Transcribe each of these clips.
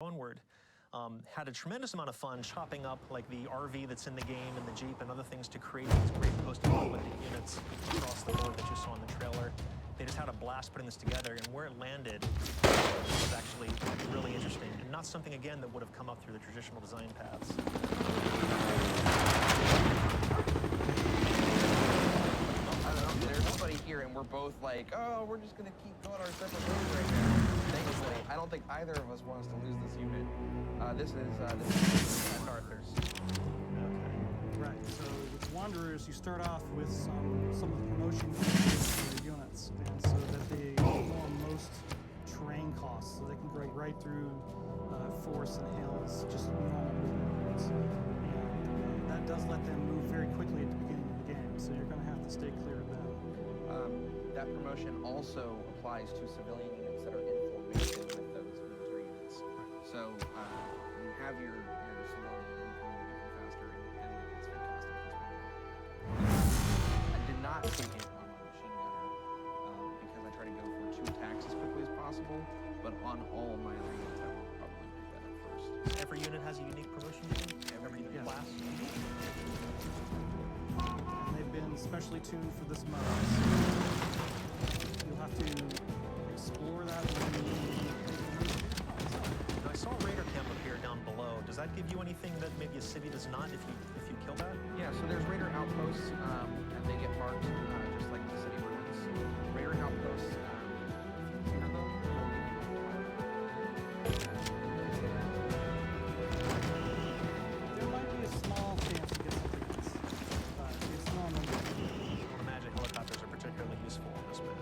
onward. Had a tremendous amount of fun chopping up like the RV that's in the game and the Jeep and other things to create these great post-apocalyptic units across the board that you saw in the trailer. They just had a blast putting this together, and where it landed was actually really interesting and not something, again, that would have come up through the traditional design paths. I don't know, there's somebody here and we're both like, oh, we're just going to keep going our separate ways right now. Thankfully, I don't think either of us wants to lose this unit. This is Arthur's. Okay. Right. So with Wanderers, you start off with some of the promotion for your units, and so that they go on most terrain costs, so they can go right through forests and hills, just normal movement roads. And that does let them move very quickly at the beginning of the game. So you're going to have to stay clear of that. That promotion also applies to civilian units that are in formation with those military units. So you have your civilian moving faster, and it's fantastic. I did not take it on my machine gunner because I try to go for 2 attacks as quickly as possible, but on all my other units I will probably pick that up first. Every unit has a unique promotion? Every class? And they've been specially tuned for this mode. You'll have to explore that when you I saw a raider camp up here down below. Does that give you anything that maybe a city does not if you kill that? Yeah, so there's raider outposts, and they get marked just like the city ruins. Raider outposts, if you hear them, there might be a small chance to get something else, but it's not I don't imagine helicopters are particularly useful on this map.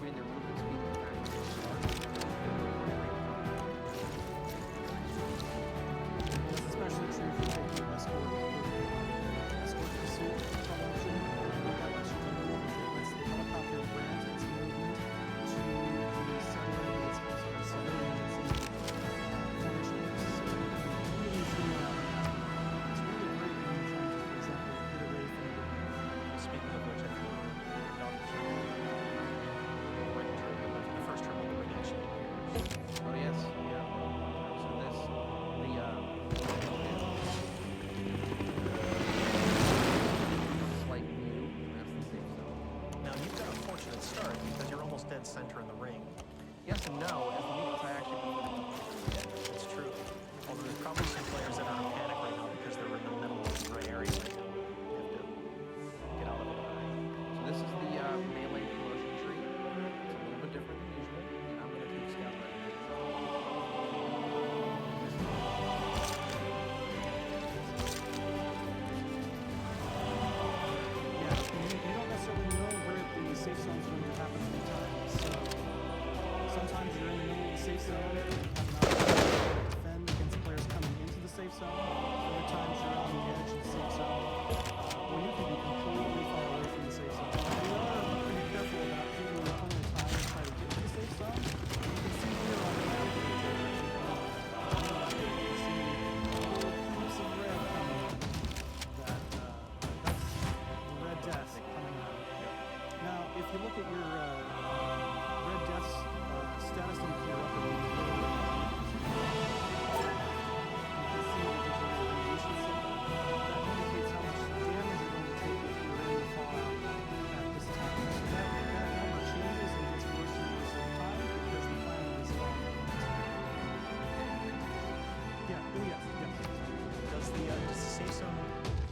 between their movement speed and tactical It's especially true for taking escort pursuit promotion. That lets you do it lets the helicopter grant its movement to the settler that's also a civilian that's in formations. So really zoom out on that. It's really great when you're trying to, for example, get away from the Speaking of which, I think the first term of the ring actually appears. Oh yes. Yeah. So this, slight view, that's the safe zone. Now, you've got a fortunate start because you're almost dead center in the ring. Yes and no, as the units I actually prefer to It's true. Although there's probably some players that are in a panic right now because they're in the middle of the right area right now. They have to get out of it. So this is the melee promotion tree. It's a little bit different than usual, and I'm going to take scout right Yeah, you don't necessarily know where the safe zone is going to happen at the time. So sometimes you're in the middle of the safe zone and you have an opportunity to defend against players coming into the safe zone. Other times you're on the edge of the safe zone, or you can be completely far away from the safe zone. We are pretty careful about giving you plenty of time to try to get to the safe zone. You can see here on the map that you're actually going. You can see little heaps of red coming in. That's the red death coming out. Now, if you look at your red death's status indicator up in the middle, you can see that there's a radiation symbol. That indicates how much damage you're going to take if you're in the fallout at this time. So that number changes and gets worse and worse over time because the planet is falling. Yeah, oh yes, yes. Does the safe zone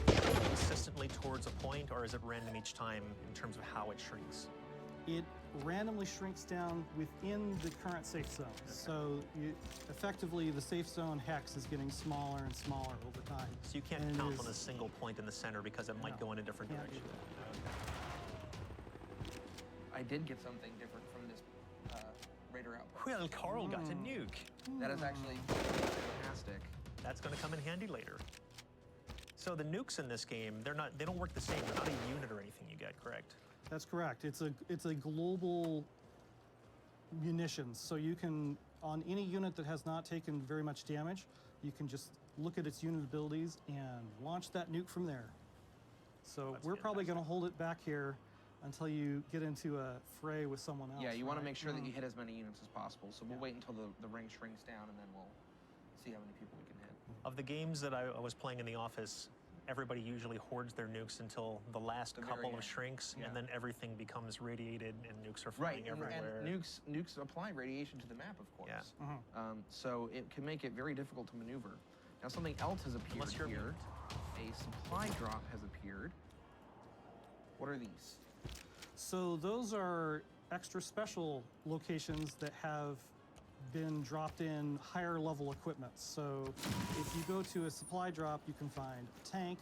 go consistently towards a point, or is it random each time in terms of how it shrinks? It randomly shrinks down within the current safe zone. So effectively, the safe zone hex is getting smaller and smaller over time. So you can't And it count is- on a single point in the center because it might No, go in a different can't do direction. I did get something different from this raider outpost. Well, Carl got a nuke. That is actually fantastic. That's going to come in handy later. So the nukes in this game, they don't work the same. They're not a unit or anything you get, correct? That's correct. It's a global munitions. So you can, on any unit that has not taken very much damage, you can just look at its unit abilities and launch that nuke from there. So That's we're probably fantastic. going to hold it back here until you get into a fray with someone else. Yeah, you want to right? make sure that you hit as many units as possible. So we'll wait until the ring shrinks down, and then we'll see how many people we can hit. Of the games that I was playing in the office, everybody usually hoards their nukes until the last The very couple of end. shrinks, Yeah. and then everything becomes radiated, and nukes are Right, flying and everywhere. nukes apply radiation to the map, of course. Yeah. So it can make it very difficult to maneuver. Now something else has appeared Unless you're here. A supply drop has appeared. What are these? So those are extra special locations that have been dropped in higher level equipment. So if you go to a supply drop, you can find a tank,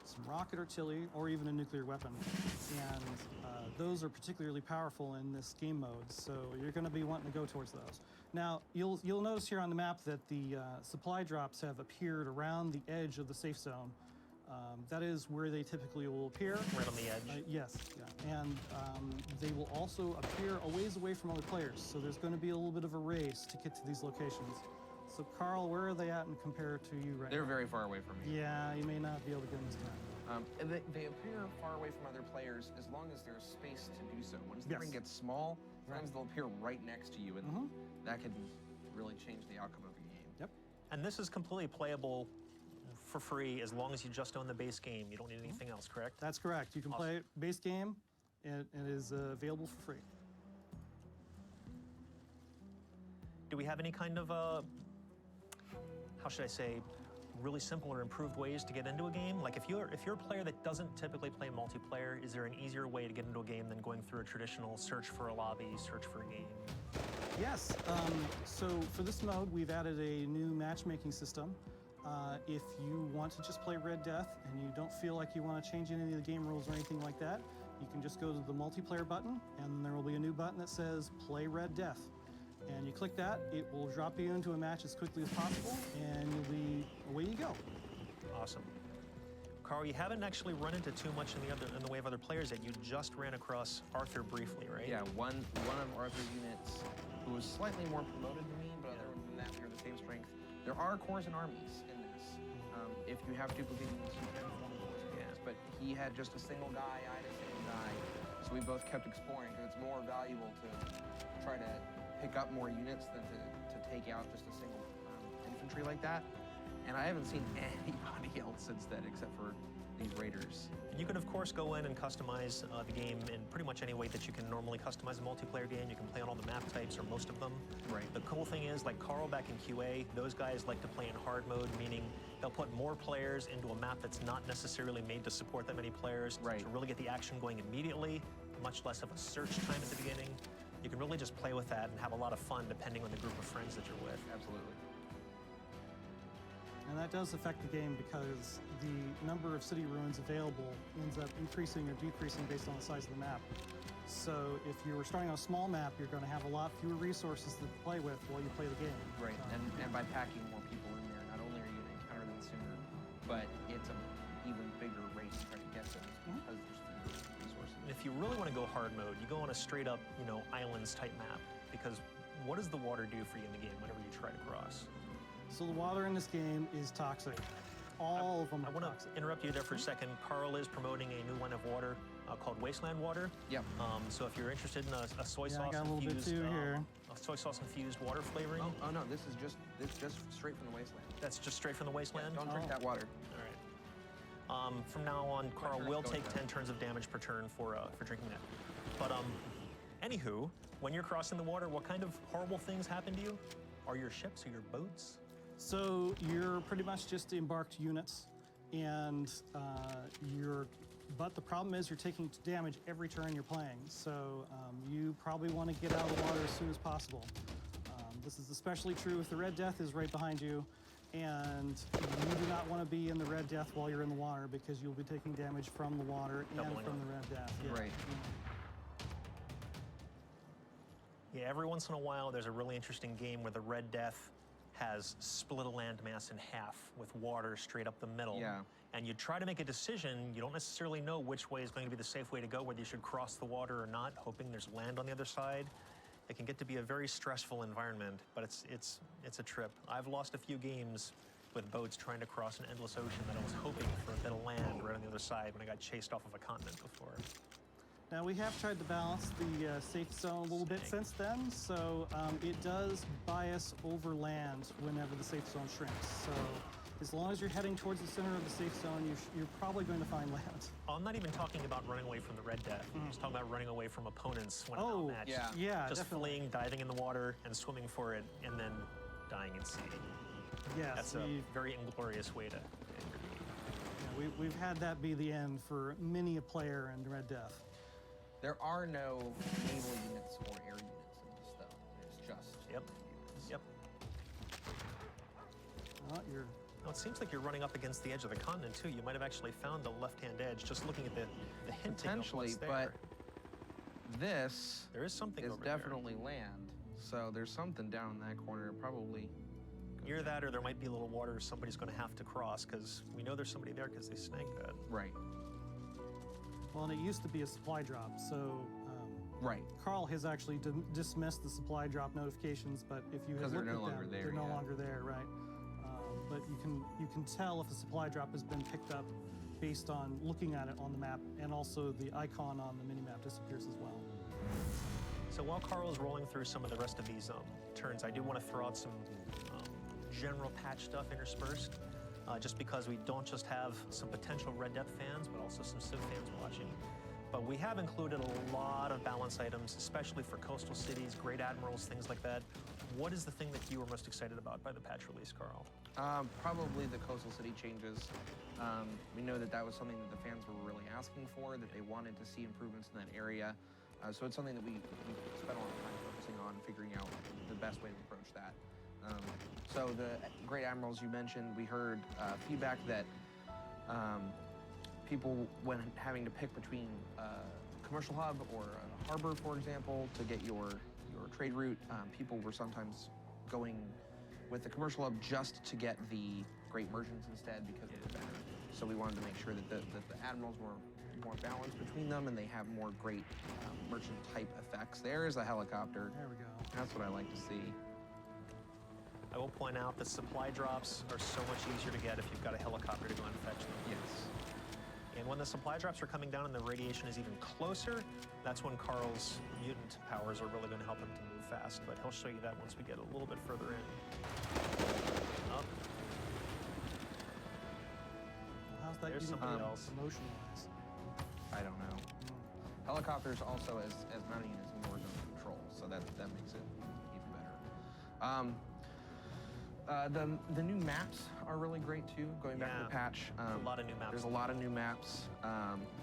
some rocket artillery, or even a nuclear weapon. And those are particularly powerful in this game mode, so you're going to be wanting to go towards those. Now, you'll notice here on the map that the supply drops have appeared around the edge of the safe zone. That is where they typically will appear. Right on the edge. Yes, yeah. And they will also appear a ways away from other players, so there's going to be a little bit of a race to get to these locations. So, Carl, where are they at and compared to you right They're now? very far away from me. Yeah, you may not be able to get them this time. And they appear far away from other players as long as there's space to do so. Once the Yes. ring gets small, sometimes they'll appear right next to you, and that can really change the outcome of the game. Yep. And this is completely playable for free as long as you just own the base game. You don't need anything else, correct? That's correct. You can Awesome. play base game, and it is available for free. Do we have any kind of, how should I say, really simple or improved ways to get into a game? Like if you're a player that doesn't typically play multiplayer, is there an easier way to get into a game than going through a traditional search for a lobby, search for a game? Yes. So for this mode, we've added a new matchmaking system. If you want to just play Red Death and you don't feel like you want to change any of the game rules or anything like that, you can just go to the multiplayer button, and there will be a new button that says Play Red Death. And you click that, it will drop you into a match as quickly as possible, and you'll be away you go. Awesome. Carl, you haven't actually run into too much in the way of other players yet. You just ran across Arthur briefly, right? Yeah, one of Arthur's units who was slightly more promoted than me, but other than that, we are the same strength. There are corps and armies in this. If you have duplicate units, you can form corps and armies. But he had just a single guy, I had a single guy, so we both kept exploring because it's more valuable to try to pick up more units than to take out just a single infantry like that. And I haven't seen anybody else since then except for these raiders. You can, of course, go in and customize the game in pretty much any way that you can normally customize a multiplayer game. You can play on all the map types or most of them. Right. The cool thing is, like Carl back in QA, those guys like to play in hard mode, meaning they'll put more players into a map that's not necessarily made to support that many players Right. to really get the action going immediately, much less of a search time at the beginning. You can really just play with that and have a lot of fun depending on the group of friends that you're with. Absolutely. And that does affect the game because the number of city ruins available ends up increasing or decreasing based on the size of the map. So if you're starting on a small map, you're going to have a lot fewer resources to play with while you play the game. Right, and by packing more people in there, not only are you going to encounter them sooner, but it's an even bigger race to try to get them because there's fewer resources. And if you really want to go hard mode, you go on a straight up, islands type map, because what does the water do for you in the game whenever you try to cross? So the water in this game is toxic. All of them I are want toxic. to interrupt you there for a second. Carl is promoting a new line of water called Wasteland Water. Yep. So if you're interested in a soy Yeah, I sauce got a little bit infused, too here. a soy sauce infused water flavoring, Oh no, this is just straight from the wasteland. that's just straight from the wasteland. Don't drink that water. All right. From now on, Carl turn will is take going 10 turns of damage per turn for drinking that. But anywho, when you're crossing the water, what kind of horrible things happen to you? Are your ships or your boats? So you're pretty much just embarked units, and but the problem is you're taking damage every turn you're playing. So you probably want to get out of the water as soon as possible. This is especially true if the Red Death is right behind you, and you do not want to be in the Red Death while you're in the water because you'll be taking damage from the water and Doubling from up. the Red Death. Yeah. Right. Yeah, every once in a while, there's a really interesting game where the Red Death has split a landmass in half with water straight up the middle. Yeah. And you try to make a decision, you don't necessarily know which way is going to be the safe way to go, whether you should cross the water or not, hoping there's land on the other side. It can get to be a very stressful environment, but it's a trip. I've lost a few games with boats trying to cross an endless ocean that I was hoping for a bit of land right on the other side when I got chased off of a continent before. Now we have tried to balance the safe zone a little bit since then, so it does bias over land whenever the safe zone shrinks. So as long as you're heading towards the center of the safe zone, you're probably going to find land. I'm not even talking about running away from the Red Death. I'm just talking about running away from opponents when I'm outmatched. yeah. Yeah, Just definitely. fleeing, diving in the water, and swimming for it, and then dying at sea. Yes, That's a very inglorious way to end your game. we've had that be the end for many a player in Red Death. There are no naval units or air units in this, though. It's just Yep. units. Yep. You're Now, it seems like you're running up against the edge of the continent, too. You might have actually found the left-hand edge just looking at the hinting of Potentially, what's there. but this There is something is over there. definitely land. So there's something down in that corner, probably. Either that or there might be a little water somebody's going to have to cross, because we know there's somebody there because they snagged that. Right. well, and it used to be a supply drop, so Right. Carl has actually dismissed the supply drop notifications. But if you have Because they're looked no at longer them, there, they're no yeah. longer there, right? But you can tell if a supply drop has been picked up based on looking at it on the map, and also the icon on the mini-map disappears as well. So while Carl is rolling through some of the rest of these turns, I do want to throw out some general patch stuff interspersed, just because we don't just have some potential Red Death fans, but also some Civ fans watching. But we have included a lot of balance items, especially for coastal cities, great admirals, things like that. What is the thing that you were most excited about by the patch release, Carl? Probably the coastal city changes. We know that that was something that the fans were really asking for, that they wanted to see improvements in that area. So it's something that we spent a lot of time focusing on, figuring out the best way to approach that. So the great admirals you mentioned, we heard feedback that people, when having to pick between a commercial hub or a harbor, for example, to get your trade route, people were sometimes going with the commercial hub just to get the great merchants instead because they were better. So we wanted to make sure that the admirals were more balanced between them and they have more great merchant type effects. There's a helicopter. There we go. That's what I like to see. I will point out that supply drops are so much easier to get if you've got a helicopter to go and fetch them. Yes. And when the supply drops are coming down and the radiation is even closer, that's when Carl's mutant powers are really going to help him to move fast. But he'll show you that once we get a little bit further in. Up. How's that There's even somebody work else. promotion-wise? I don't know. Helicopters also as mounting units in Warzone control, so that makes it even better. The new maps are really great too. Going back to the patch, a lot of new maps. There's a lot of new maps.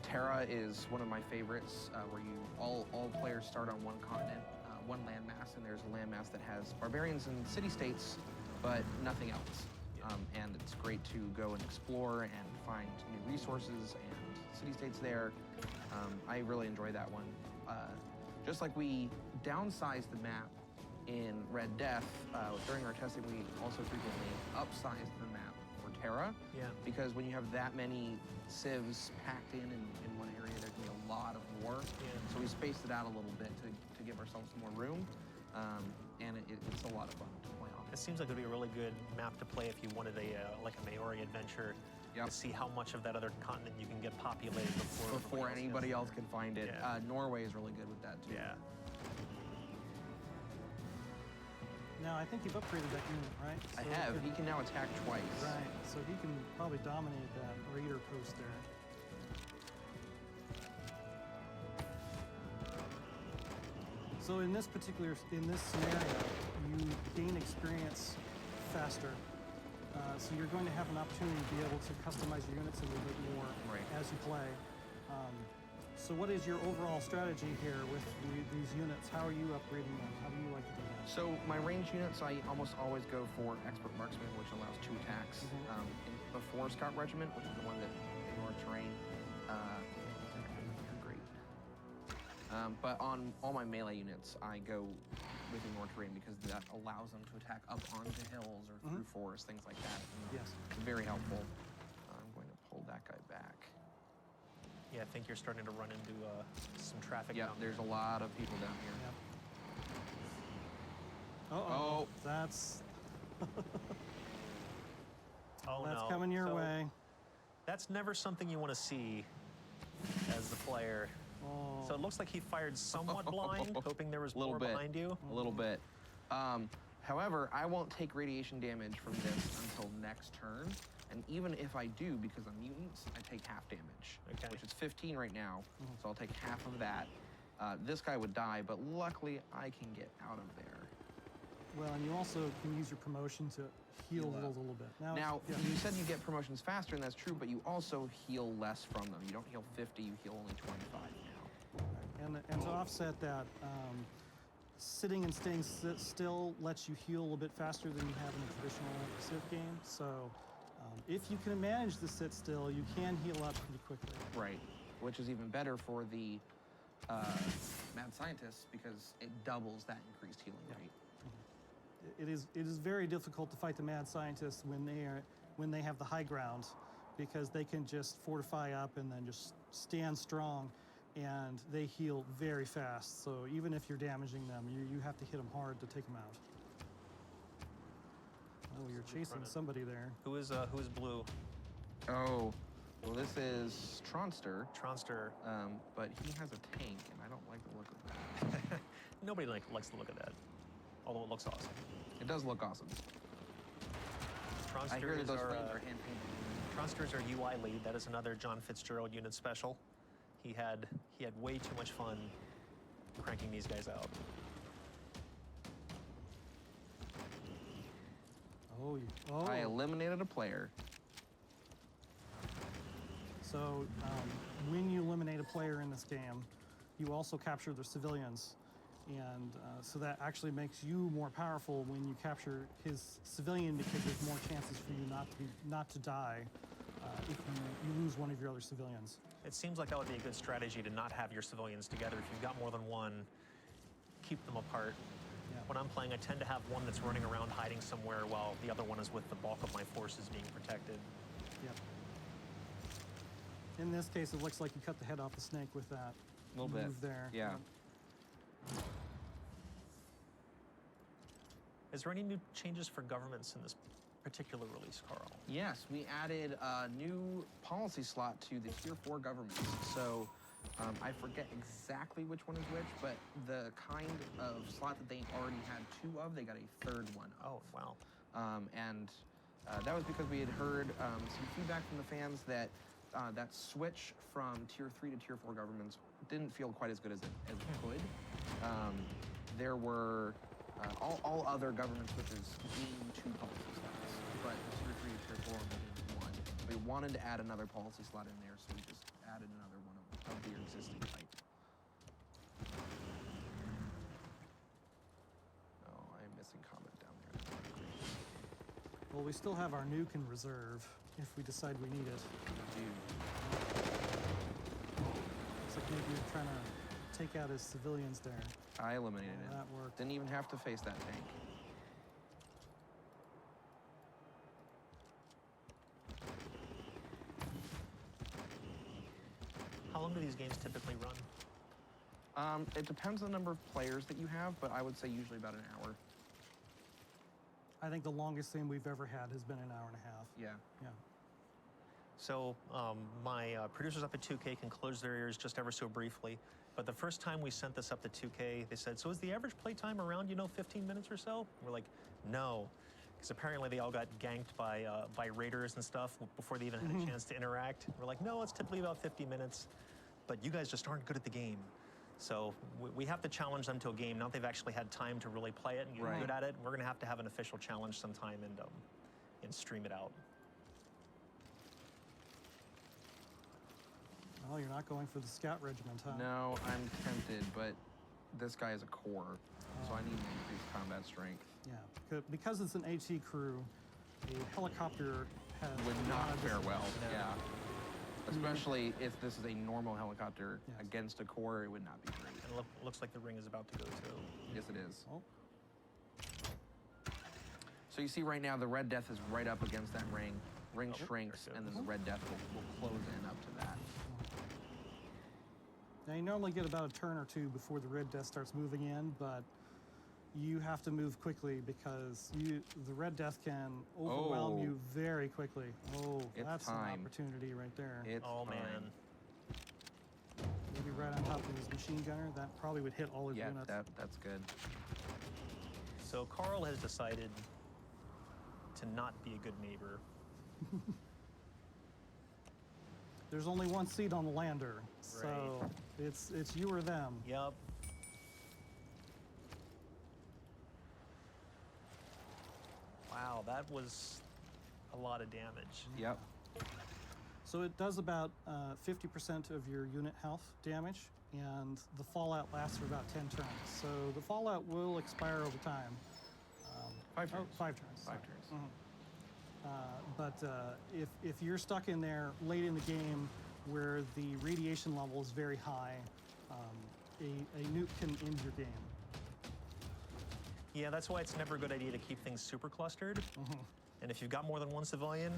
Terra is one of my favorites, where all players start on one continent, one landmass, and there's a landmass that has barbarians and city-states, but nothing else. And it's great to go and explore and find new resources and city-states there. I really enjoy that one. Just like we downsized the map in Red Death, during our testing, we also frequently upsized the map for Terra. Yeah. Because when you have that many civs packed in one area, there can be a lot of war. Yeah. So we spaced it out a little bit to give ourselves more room. And it's a lot of fun to play on. It seems like it would be a really good map to play if you wanted like a Maori adventure. Yep. To see how much of that other continent you can get populated before anybody else can find it. Yeah. Norway is really good with that too. Yeah. Now, I think you've upgraded that unit, right? I So have. you He can now attack twice. Right, so he can probably dominate that raider post there. So in this scenario, you gain experience faster. So you're going to have an opportunity to be able to customize your units a little bit more as you play. So what is your overall strategy here with these units? How are you upgrading them? How do you like to do that? So my range units, I almost always go for expert marksman, which allows 2 attacks. Before Scout Regiment, which is the one that ignores terrain, they're great. But on all my melee units, I go with ignore terrain because that allows them to attack up onto hills or through forests, things like that. And Yes. it's very helpful. I'm going to pull that guy back. Yeah, I think you're starting to run into some traffic Yeah, down there's there. a lot of people down here. Yep. Uh-oh. That's Oh, that's no. coming your So way. That's never something you want to see as the player. Oh. So it looks like he fired somewhat blind, hoping there was more behind you. A little bit. However, I won't take radiation damage from this until next turn. And even if I do, because I'm mutants, I take half damage, Okay. which is 15 right now. So I'll take half of that. This guy would die, but luckily I can get out of there. Well, and you also can use your promotion to heal a little bit. Now, yeah. you said you get promotions faster, and that's true, but you also heal less from them. You don't heal 50, you heal only 25 now. And to offset that, sitting and staying still lets you heal a little bit faster than you have in a traditional Civ game. So if you can manage to sit still, you can heal up pretty quickly. Right, which is even better for the mad scientists because it doubles that increased healing rate. It is very difficult to fight the mad scientists when they have the high ground, because they can just fortify up and then just stand strong, and they heal very fast. So even if you're damaging them, you have to hit them hard to take them out. Oh, you're chasing somebody there. Who is blue? Oh, well, this is Tronster. Tronster. But he has a tank, and I don't like the look of that. Nobody likes the look of that, although it looks awesome. It does look awesome. I hear that those flames are hand-painted. Tronster's our UI lead. That is another John Fitzgerald unit special. He had way too much fun cranking these guys out. Oh. I eliminated a player. So when you eliminate a player in this game, you also capture their civilians. And so that actually makes you more powerful when you capture his civilian, because there's more chances for you not to die if you lose one of your other civilians. It seems like that would be a good strategy to not have your civilians together. If you've got more than one, keep them apart. Yeah. When I'm playing, I tend to have one that's running around hiding somewhere while the other one is with the bulk of my forces being protected. Yep. In this case, it looks like you cut the head off the snake with that A little move bit. there. Yeah. Is there any new changes for governments in this particular release, Carl? Yes, we added a new policy slot to the Tier 4 governments. So I forget exactly which one is which, but the kind of slot that they already had 2 of, they got a 3rd one of. Oh, wow. And that was because we had heard some feedback from the fans that that switch from Tier 3 to Tier 4 governments didn't feel quite as good as it could. There were all other government switches being 2 policy slots, but Tier 3 to Tier 4 being 1. We wanted to add another policy slot in there, so we just added another one of the existing type. Oh, I'm missing combat down there. Well, we still have our nuke in reserve if we decide we need it. Dude. Looks like maybe you're trying to take out his civilians there. I eliminated it. That worked. Didn't even have to face that tank. How long do these games typically run? It depends on the number of players that you have, but I would say usually about an hour. I think the longest thing we've ever had has been an hour and a half. Yeah. Yeah. So my producers up at 2K can close their ears just ever so briefly. But the first time we sent this up to 2K, they said, so is the average play time around, 15 minutes or so? We're like, no. Because apparently they all got ganked by raiders and stuff before they even had a chance to interact. We're like, no, it's typically about 50 minutes. But you guys just aren't good at the game. So we have to challenge them to a game. Now they've actually had time to really play it and get good at it. We're going to have an official challenge sometime and stream it out. Oh, you're not going for the scout regiment, huh? No, I'm tempted, but this guy is a core, so I need to increase combat strength. Yeah, because it's an AT crew, a helicopter Would not fare well, No. yeah. Especially if this is a normal helicopter against a core, it would not be great. And looks like the ring is about to go too. Yes, it is. Oh. So you see right now, the Red Death is right up against that ring. Ring Oh, shrinks, there it and then goes. the Red Death will close in up to that. Now, you normally get about a turn or 2 before the Red Death starts moving in, but you have to move quickly because the Red Death can overwhelm you very quickly. Oh, It's that's time. an opportunity right there. It's Oh, time. man. Maybe right on top of his machine gunner. That probably would hit all his Yeah, units. that's good. So Carl has decided to not be a good neighbor. There's only one seat on the lander, so it's you or them. Yep. Wow, that was a lot of damage. Yep. So it does about 50% of your unit health damage, and the fallout lasts for about 10 turns. So the fallout will expire over time. 5 turns. 5 turns. 5 sorry. turns. But if you're stuck in there late in the game where the radiation level is very high, a nuke can end your game. Yeah, that's why it's never a good idea to keep things super clustered. And if you've got more than one civilian,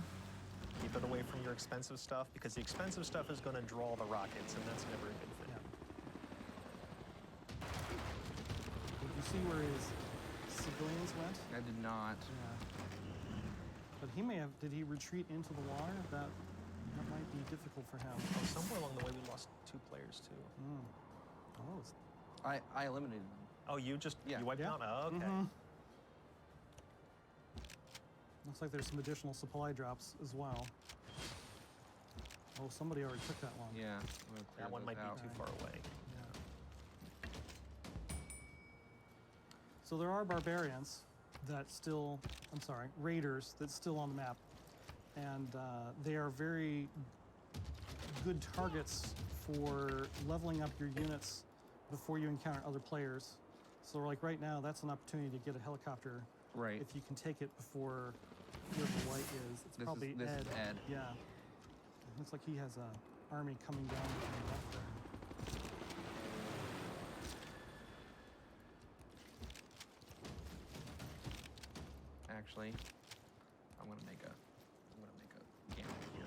keep it away from your expensive stuff, because the expensive stuff is going to draw the rockets, and that's never a good thing. Yeah. Did you see where his civilians went? I did not. Yeah. But he may have. Did he retreat into the water? That might be difficult for him. Oh, somewhere along the way we lost 2 players too. Oh, it's, I eliminated them. Oh, you just Yeah. you wiped Yeah. out? Oh, okay. looks like there's some additional supply drops as well. Oh, somebody already took that one. Yeah. That one might be too far away. Yeah. So there are barbarians that still, I'm sorry, raiders that's still on the map. And they are very good targets for leveling up your units before you encounter other players. So like right now, that's an opportunity to get a helicopter. Right. If you can take it before whoever the white is. It's probably this Ed. is Ed. Yeah. It looks like he has an army coming down from the left there. Actually, I'm gonna make a camera here.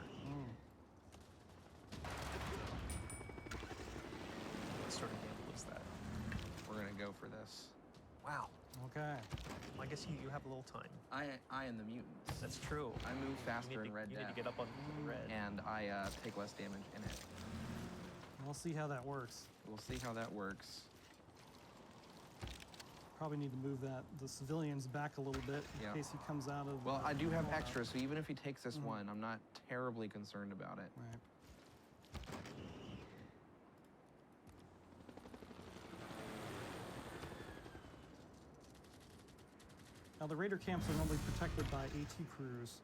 What sort of game was that? We're gonna go for this. Wow. Okay. Well, I guess you have a little time. I am the mutant. That's true. I move You faster need in Red to Death, get up on the red. and I take less damage in it. We'll see how that works. We'll see how that works. Probably need to move the civilians back a little bit in Yeah. case he comes out of. Well, I do have fallout. extra, so even if he takes this one, I'm not terribly concerned about it. Right. Now the raider camps are normally protected by AT crews.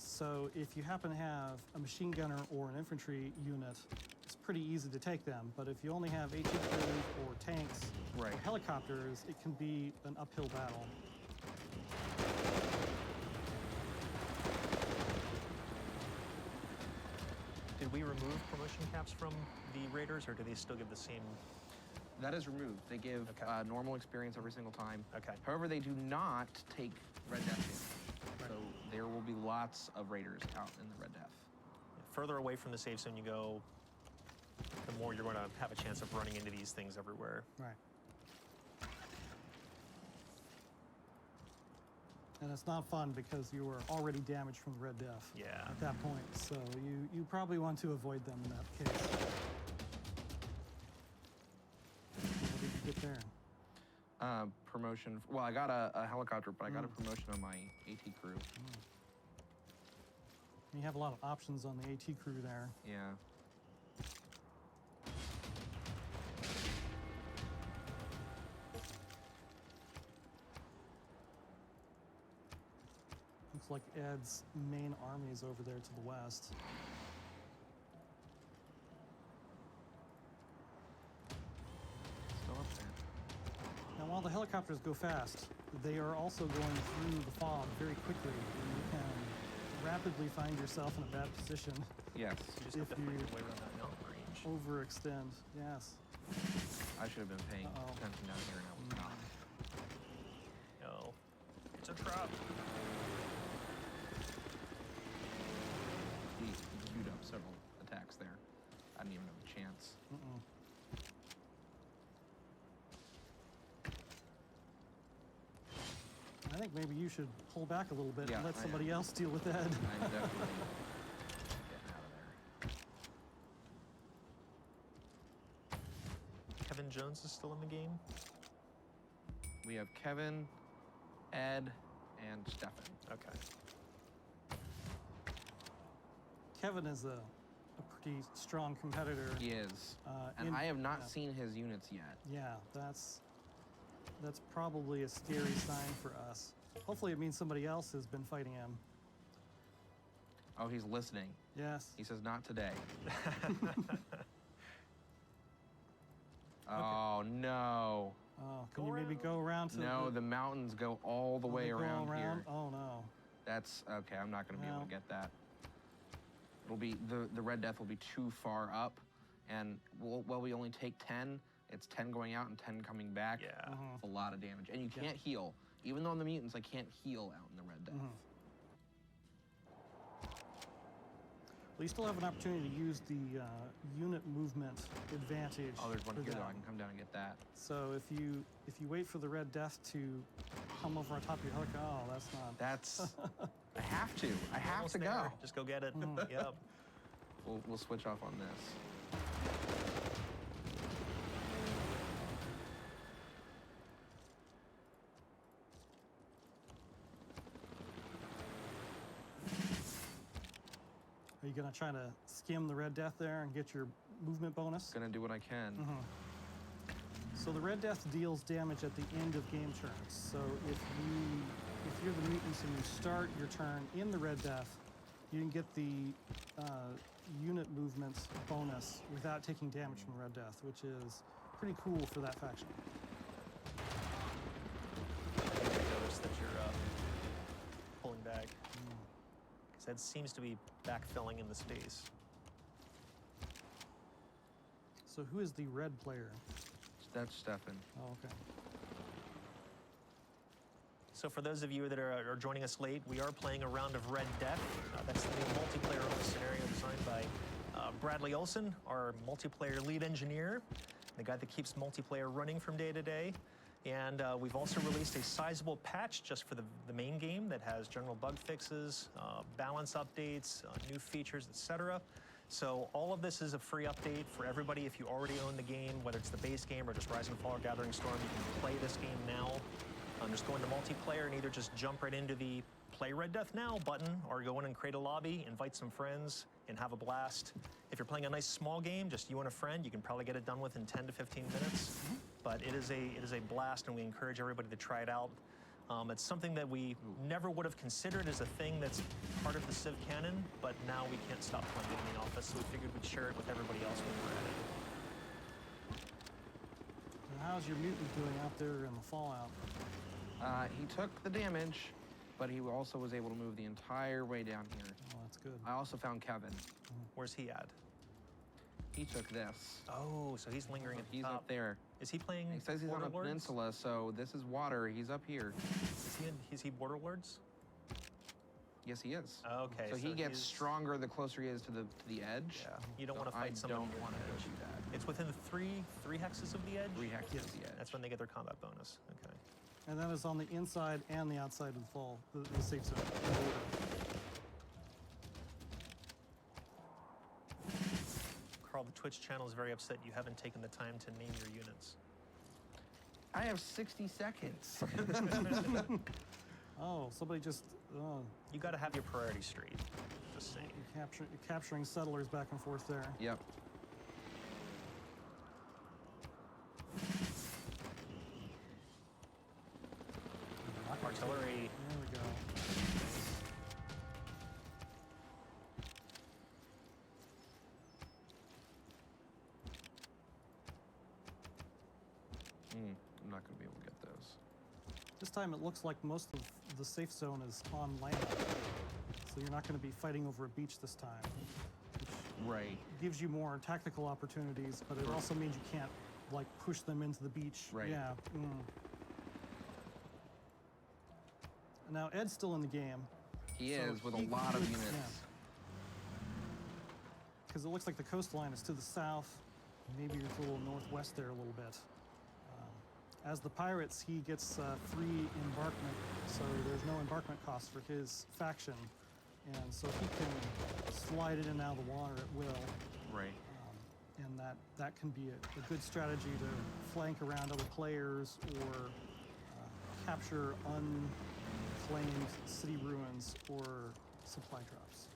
So if you happen to have a machine gunner or an infantry unit, it's pretty easy to take them. But if you only have AT crews or tanks Right. or helicopters, it can be an uphill battle. Did we remove promotion caps from the raiders, or do they still give the same? That is removed. They give Okay. normal experience every single time. Okay. However, they do not take Red Death damage. Right. So there will be lots of raiders out in the Red Death. Further away from the safe zone you go, the more you're going to have a chance of running into these things everywhere. Right. And it's not fun because you were already damaged from the Red Death Yeah. at that point. So you probably want to avoid them in that case. How did you get there? Promotion. Well, I got a helicopter, but I got a promotion on my AT crew. You have a lot of options on the AT crew there. Yeah. Looks like Ed's main army is over there to the west. Still up there. Now, while the helicopters go fast, they are also going through the fog very quickly, and you can rapidly find yourself in a bad position. Yes. You just If have to find you- your way around that mountain range. Overextend, yes. I should have been paying Uh-oh. attention down here, and I was not. No. It's a trap. He queued up several attacks there. I didn't even have a chance. I think maybe you should pull back a little bit Yeah, and let I somebody am. else deal with Ed. I'm definitely getting out of there. Jones is still in the game? We have Kevin, Ed, and Stefan. Okay. Kevin is a pretty strong competitor. He is. And in- I have not yeah. seen his units yet. Yeah, that's probably a scary sign for us. Hopefully it means somebody else has been fighting him. Oh, he's listening. Yes. He says, not today. Oh, no. Oh, Go can you maybe around. go around to No, the mountains go all the oh, way they go around here. Oh, no. That's okay. I'm not going to be able No. to get that. It'll be the Red Death will be too far up, and well, we only take 10. It's 10 going out and 10 coming back. Yeah. It's a lot of damage, and you can't heal. Even though in the mutants, I can't heal out in the Red Death. Well, you still have an opportunity to use the unit movement advantage. Oh, there's one for here though. them. I can come down and get that. So if you wait for the Red Death to come over on top of your helicopter, oh, that's not. That's. I have to. I have Almost to go. there. Just go get it. Yep. We'll switch off on this. Are you gonna try to skim the Red Death there and get your movement bonus? Gonna do what I can. So the Red Death deals damage at the end of game turns. So if you're the mutants and you start your turn in the Red Death, you can get the unit movement bonus without taking damage from Red Death, which is pretty cool for that faction. I notice that you're pulling back. Because that seems to be backfilling in the space. So who is the red player? That's Stefan. Oh, okay. So for those of you that are joining us late, we are playing a round of Red Death. That's the new multiplayer scenario designed by Bradley Olson, our multiplayer lead engineer, the guy that keeps multiplayer running from day to day. And we've also released a sizable patch just for the main game that has general bug fixes, balance updates, new features, etc. So all of this is a free update for everybody. If you already own the game, whether it's the base game or just Rise and Fall or Gathering Storm, you can play this game now. Just go into multiplayer and either just jump right into the Play Red Death Now button, or go in and create a lobby, invite some friends, and have a blast. If you're playing a nice small game, just you and a friend, you can probably get it done within 10 to 15 minutes. But it is a blast, and we encourage everybody to try it out. It's something that we never would have considered as a thing that's part of the Civ canon, but now we can't stop playing it in the office, so we figured we'd share it with everybody else when we're at it. And how's your mutant doing out there in the Fallout? He took the damage, but he also was able to move the entire way down here. Oh, that's good. I also found Kevin. Where's he at? He took this. Oh, so he's lingering at the He's top. up there. Is he playing He says he's on a Borderlords? peninsula, so this is water. He's up here. Is he Borderlords? Yes, he is. Okay, So he gets he's- stronger the closer he is to the edge. Yeah, you don't So want to fight somebody I don't near want the to edge. do that. It's within three hexes of the edge? 3 hexes Yes. of the edge. That's when they get their combat bonus. Okay. And that is on the inside and the outside of the safe zone. the border. Carl, the Twitch channel is very upset you haven't taken the time to name your units. I have 60 seconds. Oh, somebody just You got to have your priorities straight. Just saying. you're capturing settlers back and forth there. Yep. Artillery. There we go. I'm not going to be able to get those. This time it looks like most of the safe zone is on land. So you're not going to be fighting over a beach this time. Right. Gives you more tactical opportunities, but it also means you can't like push them into the beach. Right. Yeah. Now Ed's still in the game. He So is with a he lot of could- units. yeah. Because it looks like the coastline is to the south. Maybe you're to a little northwest there a little bit. As the pirates, he gets free embarkment, so there's no embarkment cost for his faction. And so he can slide in and out of the water at will. Right. and that can be a good strategy to flank around other players or capture unclaimed city ruins or supply drops.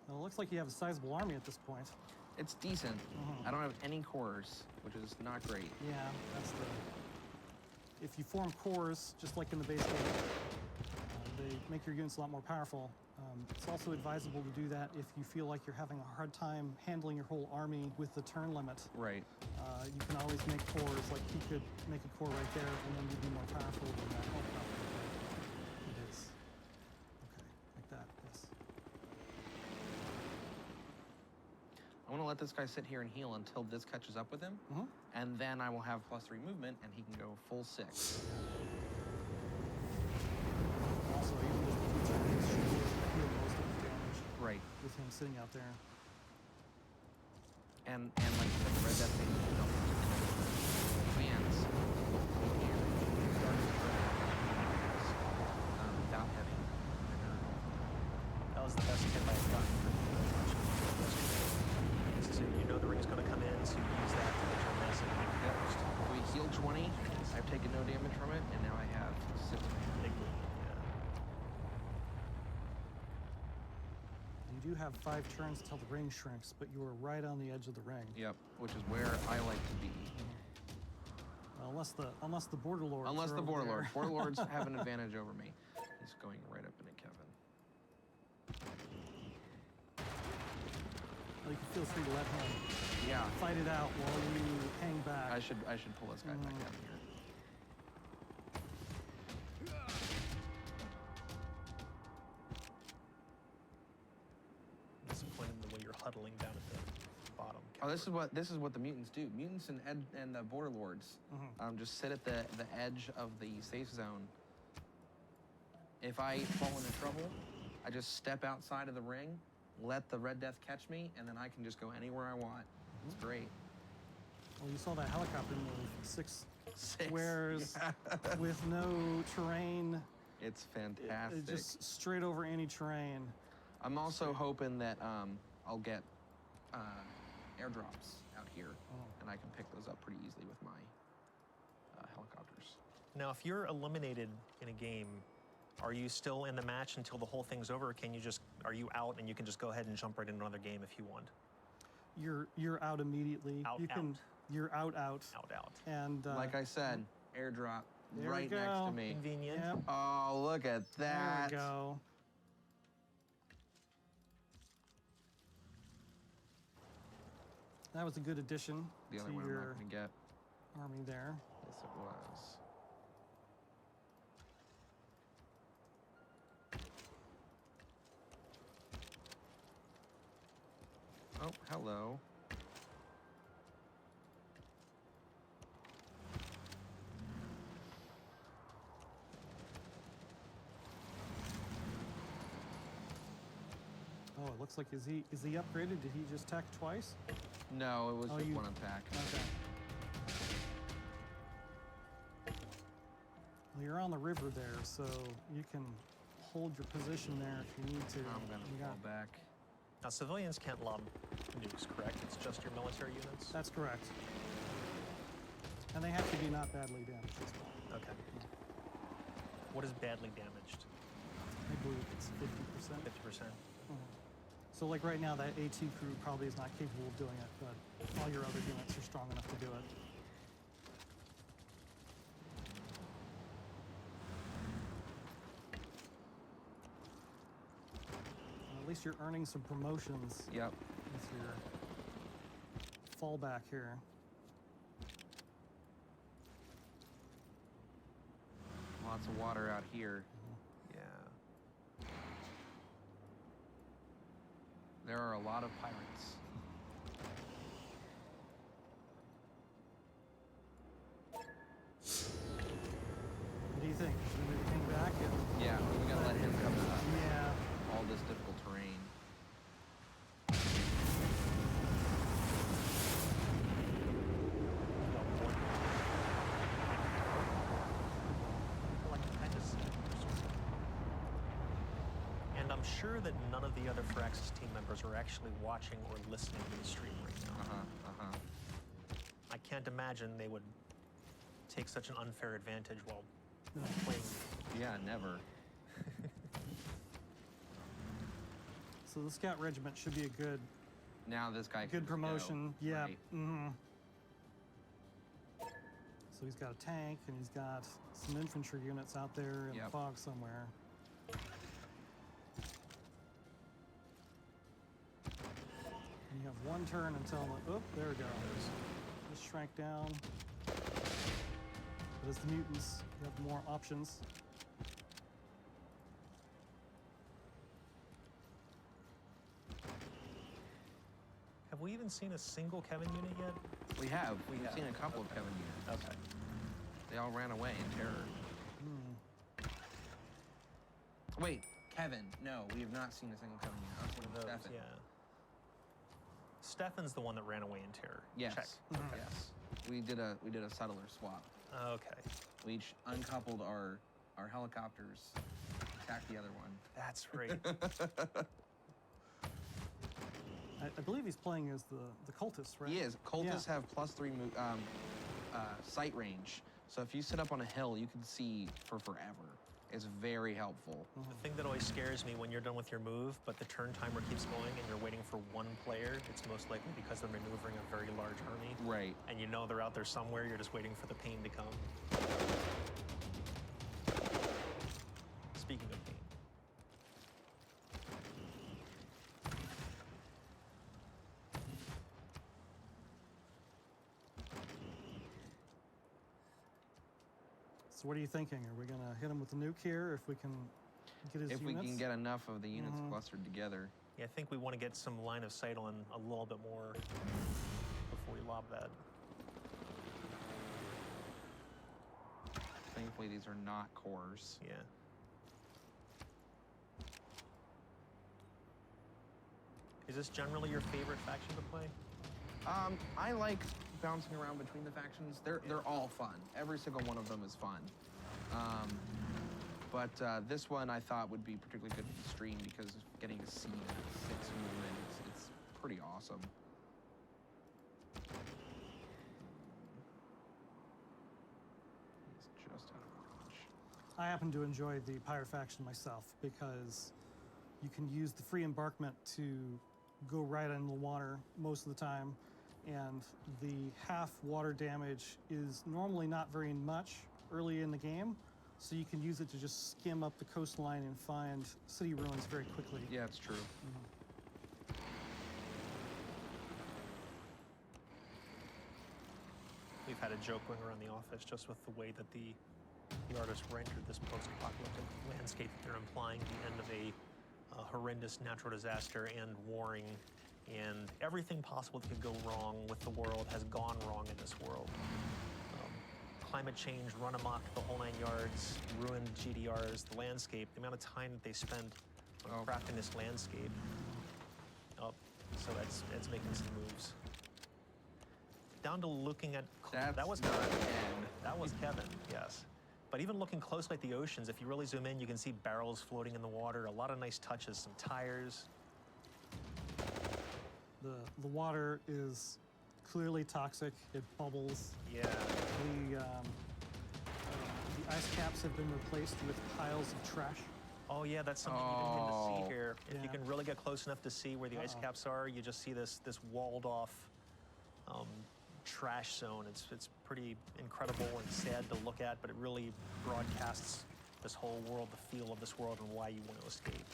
Well, it looks like you have a sizable army at this point. It's decent. I don't have any cores, which is not great. Yeah, that's the. If you form cores, just like in the base game, they make your units a lot more powerful. It's also advisable to do that if you feel like you're having a hard time handling your whole army with the turn limit. Right. You can always make cores, like he could make a core right there, and then you'd be more powerful than that. Oh, it is. Okay, like that, yes. I want to let this guy sit here and heal until this catches up with him, and then I will have +3 movement, and he can go full 6. Also, even just the 2 turns should heal most of his damage Right. with him sitting out there. And like you said, the red death thing, you know, fans without having That was the best tip I've gotten from you. So you know the ring's going to come in, so you use that to get your massive first. We healed 20. I've taken no damage from it, and now I have 6. Big move. Yeah. You do have 5 turns till the ring shrinks, but you are right on the edge of the ring. Yep, which is where I like to be. Well, unless the border lords. Unless are the over border there. lords. Border lords have an advantage over me. He's going right up into Kevin. Well, you can feel free to let him Yeah, fight it out while you hang back. I should pull this guy back down here. Disappointed in the way you're huddling down at the bottom. Oh, this is what the mutants do. Mutants and the border lords just sit at the edge of the safe zone. If I fall into trouble, I just step outside of the ring, let the Red Death catch me, and then I can just go anywhere I want. It's great. Well, you saw that helicopter move 6 6 squares Yeah. with no terrain. It's fantastic. Just straight over any terrain. I'm also hoping that I'll get airdrops out here, and I can pick those up pretty easily with my helicopters. Now, if you're eliminated in a game, are you still in the match until the whole thing's over? Or are you out and you can just go ahead and jump right into another game if you want? You're out immediately. Out. You're out. Out. And Like I said, airdrop there right we next go. to me. Convenient. Yep. Oh, look at that. There we go. That was a good addition The only to one I'm your not going to get. army there. Yes, it was. Oh, hello. Oh, it looks like is he upgraded? Did he just attack twice? No, it was Oh, just you- one attack. Okay. Well, you're on the river there, so you can hold your position there if you need to. I'm going You to got- fall back. Now, civilians can't lob nukes, correct? It's just your military units? That's correct. And they have to be not badly damaged as well. Okay. What is badly damaged? I believe it's 50%. 50%? So like right now, that AT crew probably is not capable of doing it, but all your other units are strong enough to do it. At least you're earning some promotions Yep. with your fallback here. Lots of water out here. Yeah. There are a lot of pirates. What do you think? Should we move him back? Yeah, we gotta let him come up. Yeah. All this difficult terrain. We've got more I'm sure that none of the other Firaxis team members are actually watching or listening to the stream right now. I can't imagine they would take such an unfair advantage while playing. Yeah, never. So the scout regiment should be a good Now this guy can good just promotion. go. Yeah. Right. So he's got a tank and he's got some infantry units out there in the Yep. fog somewhere. And you have one turn until oh, there it goes. Just shrank down. But as the mutants, you have more options. Have we even seen a single Kevin unit yet? We have. We We've have. seen a couple of Kevin units. Okay. They all ran away in terror. Wait, Kevin. No, we have not seen a single Kevin unit. I'm thinking Those, Stefan. yeah. Stefan's the one that ran away in terror. Yes. Check. Yes. We did a settler swap. Okay. We each uncoupled our helicopters, attacked the other one. That's right. I believe he's playing as the cultist, right? He is. Cultists Yeah. have +3 sight range. So if you sit up on a hill, you can see for forever. It's very helpful. The thing that always scares me when you're done with your move, but the turn timer keeps going and you're waiting for one player, it's most likely because they're maneuvering a very large army. Right. And you know they're out there somewhere, you're just waiting for the pain to come. Speaking of pain. So what are you thinking? Are we going to hit him with the nuke here if we can get his If units? we can get enough of the units clustered together. Yeah, I think we want to get some line of sight on a little bit more before we lob that. Thankfully, these are not cores. Yeah. Is this generally your favorite faction to play? I like bouncing around between the factions. They're all fun. Every single one of them is fun. But this one I thought would be particularly good for the stream because getting to see the 6 movement, it's pretty awesome. He's just out of range. I happen to enjoy the pirate faction myself because you can use the free embarkment to go right in the water most of the time, and the half water damage is normally not very much early in the game, so you can use it to just skim up the coastline and find city ruins very quickly. Yeah, it's true. We've had a joke going around the office just with the way that the artist rendered this post-apocalyptic landscape. They're implying the end of a horrendous natural disaster and warring, and everything possible that could go wrong with the world has gone wrong in this world. Climate change, run amok, the whole 9 yards, ruined GDRs, the landscape, the amount of time that they spent on crafting this landscape. Oh, so it's making some moves. Down to looking at that was not Kevin. Ken. That was Kevin, yes. But even looking closely at the oceans, if you really zoom in, you can see barrels floating in the water. A lot of nice touches, some tires. The water is clearly toxic. It bubbles. Yeah. The ice caps have been replaced with piles of trash. Oh yeah, that's something you didn't get to see here. If you Yeah. can really get close enough to see where the ice caps are, you just see this walled off trash zone. It's pretty incredible and sad to look at, but it really broadcasts this whole world, the feel of this world, and why you want to escape.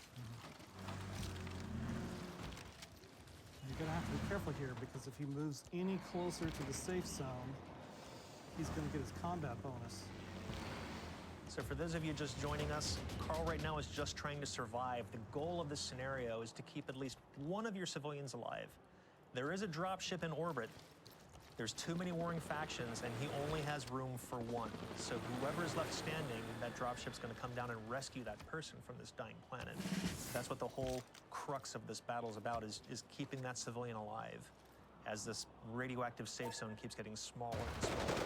You're gonna have to be careful here because if he moves any closer to the safe zone, he's gonna get his combat bonus. So for those of you just joining us, Carl right now is just trying to survive. The goal of this scenario is to keep at least one of your civilians alive. There is a dropship in orbit. There's too many warring factions, and he only has room for one. So whoever's left standing, that dropship's going to come down and rescue that person from this dying planet. That's what the whole crux of this battle is about, is keeping that civilian alive as this radioactive safe zone keeps getting smaller and smaller.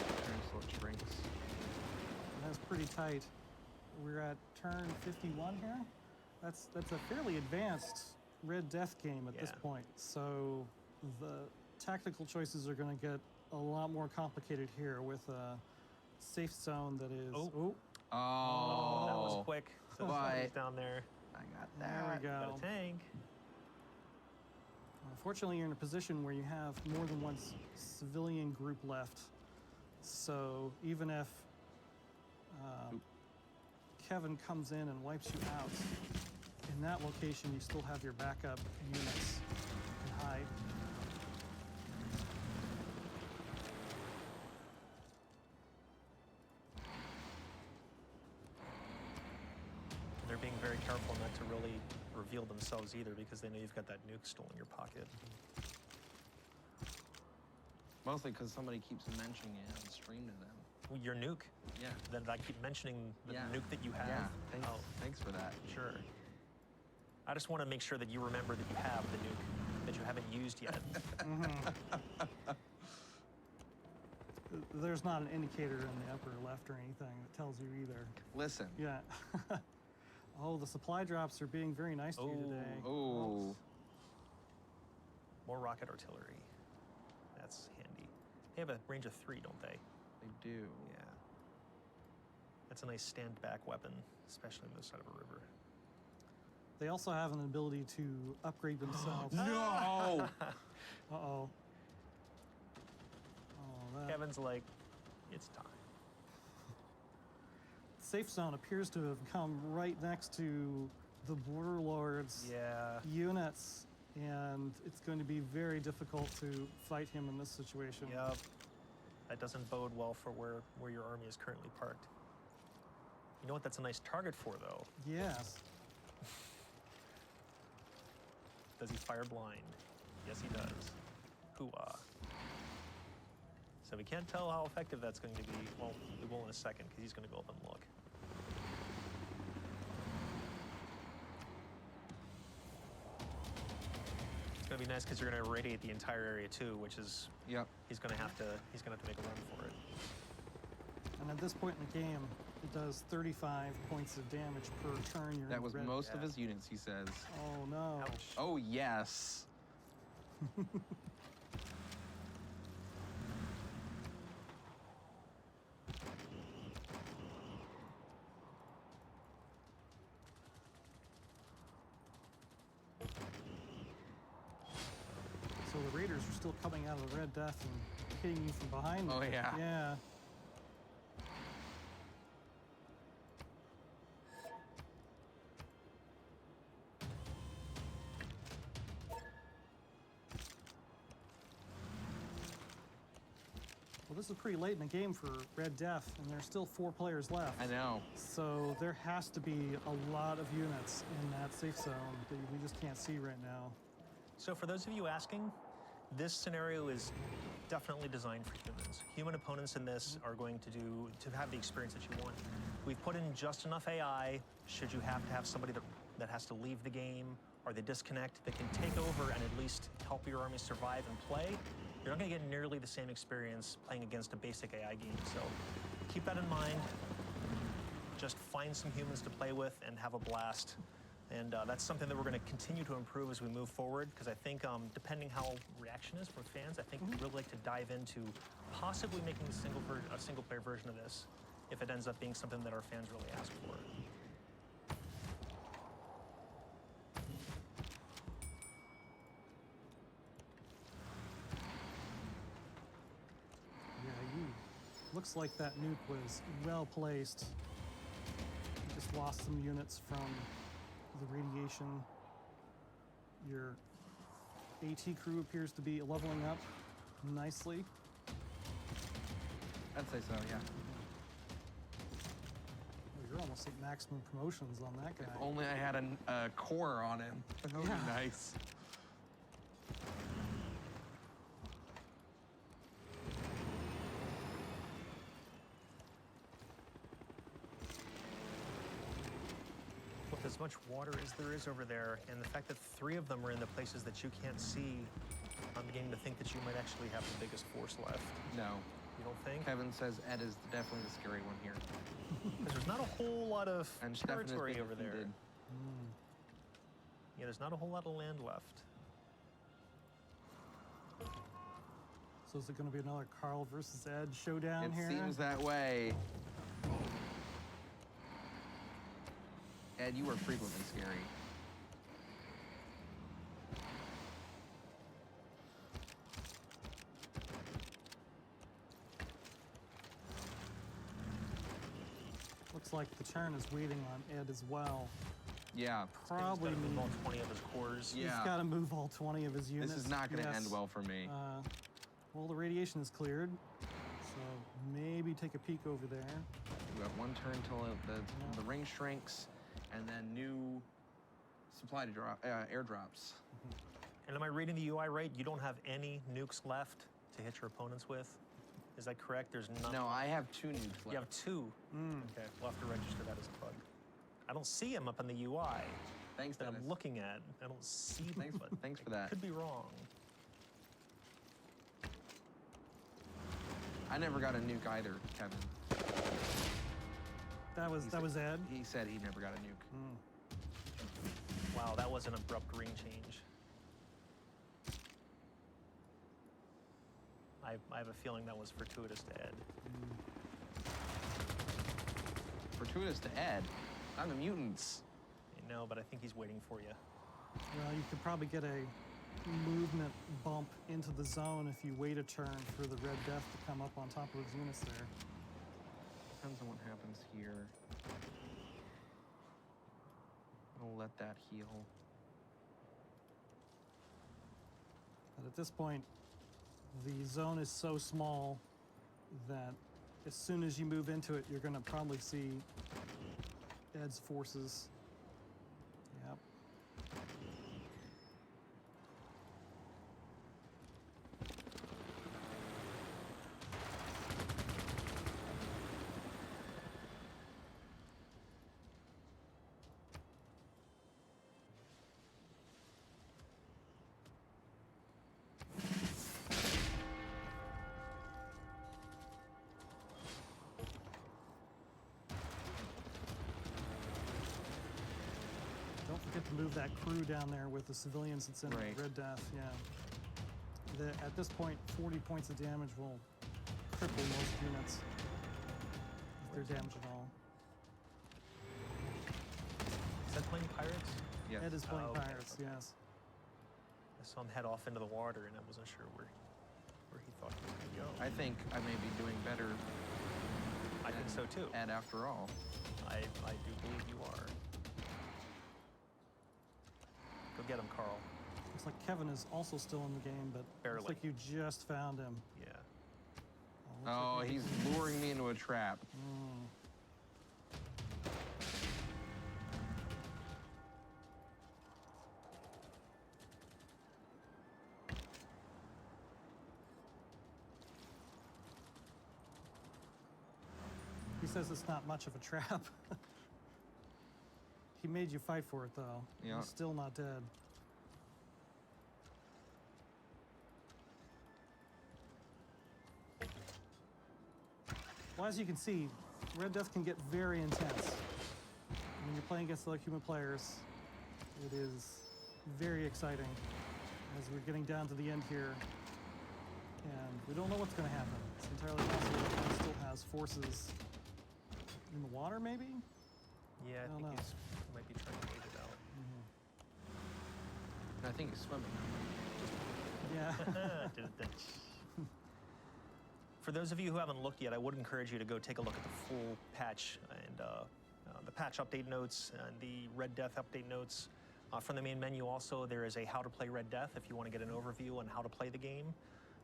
So it shrinks. And that's pretty tight. We're at turn 51 here. That's a fairly advanced Red Death game at this Yeah. point. So the tactical choices are going to get a lot more complicated here with a safe zone that is. Oh. Oh, That was quick. So But- somebody's down there. I got There that. we Got go. a tank. Unfortunately, you're in a position where you have more than one civilian group left. So even if Oop. Kevin comes in and wipes you out, in that location you still have your backup units you can hide. They're being very careful not to really reveal themselves either because they know you've got that nuke still in your pocket. Mostly because somebody keeps mentioning it on stream to them. Well, your nuke. Yeah. That I keep mentioning the Yeah. nuke that you have. Yeah. Thanks, Oh, thanks for that. sure. I just want to make sure that you remember that you have the nuke that you haven't used yet. There's not an indicator in the upper left or anything that tells you either. Listen. Yeah. Oh, the supply drops are being very nice to you today. Oh. More rocket artillery. That's handy. They have a range of 3, don't they? They do. Yeah. That's a nice stand-back weapon, especially on the side of a river. They also have an ability to upgrade themselves. No! Uh-oh. Oh, that Kevin's like, it's time. safe zone appears to have come right next to the Border Lord's Yeah. units, and it's going to be very difficult to fight him in this situation. Yep. That doesn't bode well for where your army is currently parked. You know what that's a nice target for, though? Yes. Does he fire blind? Yes, he does. Hoo-ah. So we can't tell how effective that's going to be. Well, we will in a second, because he's going to go up and look. It's going to be nice because you're going to irradiate the entire area too, which is Yep. he's going to have to make a run for it. And at this point in the game, it does 35 points of damage per turn. You're That in was red. most of Yeah. his units, he says. Oh no. Ouch. Oh, yes. So the Raiders are still coming out of the Red Death and hitting you from behind. Oh, yeah. Yeah. Well, this is pretty late in the game for Red Death, and there's still 4 players left. I know. So there has to be a lot of units in that safe zone that we just can't see right now. So for those of you asking, this scenario is definitely designed for humans. Human opponents in this are going to have the experience that you want. We've put in just enough AI, should you have to have somebody that has to leave the game or they disconnect, that can take over and at least help your army survive and play. You're not going to get nearly the same experience playing against a basic AI game. So keep that in mind. Just find some humans to play with and have a blast. And that's something that we're going to continue to improve as we move forward, because I think depending how reaction is from fans, I think we'd really like to dive into possibly making a single-player version of this if it ends up being something that our fans really ask for. Yeah, looks like that nuke was well placed. You just lost some units from the radiation. Your AT crew appears to be leveling up nicely. I'd say so, yeah. Oh, you're almost at maximum promotions on that guy. If only I had a core on him. That would Yeah. be nice. With as much water as there is over there, and the fact that 3 of them are in the places that you can't see, I'm beginning to think that you might actually have the biggest force left. No. You don't think? Kevin says Ed is definitely the scary one here. Because there's not a whole lot of And Stefan has territory been over there. defeated. Yeah, there's not a whole lot of land left. So is it going to be another Carl versus Ed showdown here? It seems that way. Ed, you are frequently scary. Looks like the turn is waiting on Ed as well. Yeah. Probably He's gotta move need, all 20 of his cores. Yeah. he's got to move all 20 of his units. This is not going to Yes. end well for me. Well, the radiation is cleared, so maybe take a peek over there. We have one turn till the ring shrinks, and then new supply to drop, airdrops. And am I reading the UI right? You don't have any nukes left to hit your opponents with? Is that correct? There's none. No, I have 2 nukes left. You have 2. Okay, we'll have to register that as a bug. I don't see them up in the UI Thanks, that Dennis. I'm looking at. I don't see them. Thanks, but thanks for I that. Could be wrong. I never got a nuke either, Kevin. That was Ed. He said he never got a nuke. Wow, that was an abrupt ring change. I have a feeling that was fortuitous to Ed. Fortuitous to Ed. I'm the mutants. I know, but I think he's waiting for you. Well, you could probably get a movement bump into the zone if you wait a turn for the Red Death to come up on top of his units there. Depends on what happens here. I'll let that heal. But at this point, the zone is so small that as soon as you move into it, you're going to probably see Ed's forces. Yep. Don't forget to move that crew down there with the civilians that's in Right. Red Death, yeah. At this point, 40 points of damage will cripple most units if they're damaged at all. Is that playing Pirates? Yes. Ed is playing Oh, okay, Pirates, okay. yes. I saw him head off into the water, and I wasn't sure where he thought he was going to go. I think I may be doing better I think so too. Ed after all. I do believe you are. Go get him, Carl. Looks like Kevin is also still in the game, but Barely. looks like you just found him. Yeah. Looks Oh, like he's luring me into a trap. He says it's not much of a trap. He made you fight for it, though. Yeah. He's still not dead. Well, as you can see, Red Death can get very intense. When you're playing against other human players, it is very exciting as we're getting down to the end here. And we don't know what's going to happen. It's entirely possible that he still has forces in the water, maybe? Yeah, I don't think know. he might be trying to wait it out. I think he's swimming. Yeah. Did it then. For those of you who haven't looked yet, I would encourage you to go take a look at the full patch and the patch update notes and the Red Death update notes. From the main menu also, there is a How to Play Red Death if you want to get an overview on how to play the game.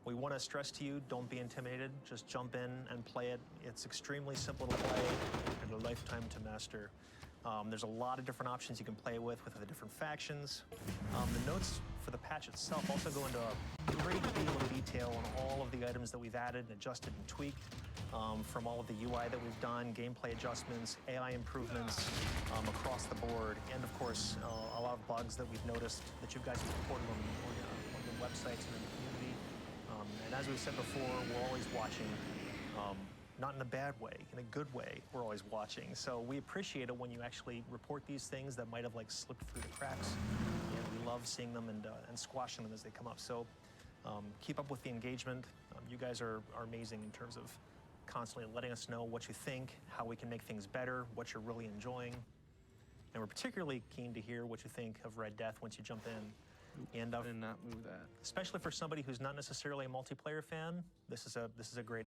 We want to stress to you, don't be intimidated. Just jump in and play it. It's extremely simple to play and a lifetime to master. There's a lot of different options you can play with the different factions. The notes for the patch itself also go into a great deal of detail on all of the items that we've added and adjusted and tweaked, from all of the UI that we've done, gameplay adjustments, AI improvements across the board, and of course, a lot of bugs that we've noticed that you guys have reported on the websites and in the community. And as we said before, we're always watching. not in a bad way, in a good way. We're always watching. So we appreciate it when you actually report these things that might have like slipped through the cracks. And we love seeing them and squashing them as they come up. So keep up with the engagement. You guys are amazing in terms of constantly letting us know what you think, how we can make things better, what you're really enjoying. And we're particularly keen to hear what you think of Red Death once you jump in. And I did not move that. especially for somebody who's not necessarily a multiplayer fan, this is a great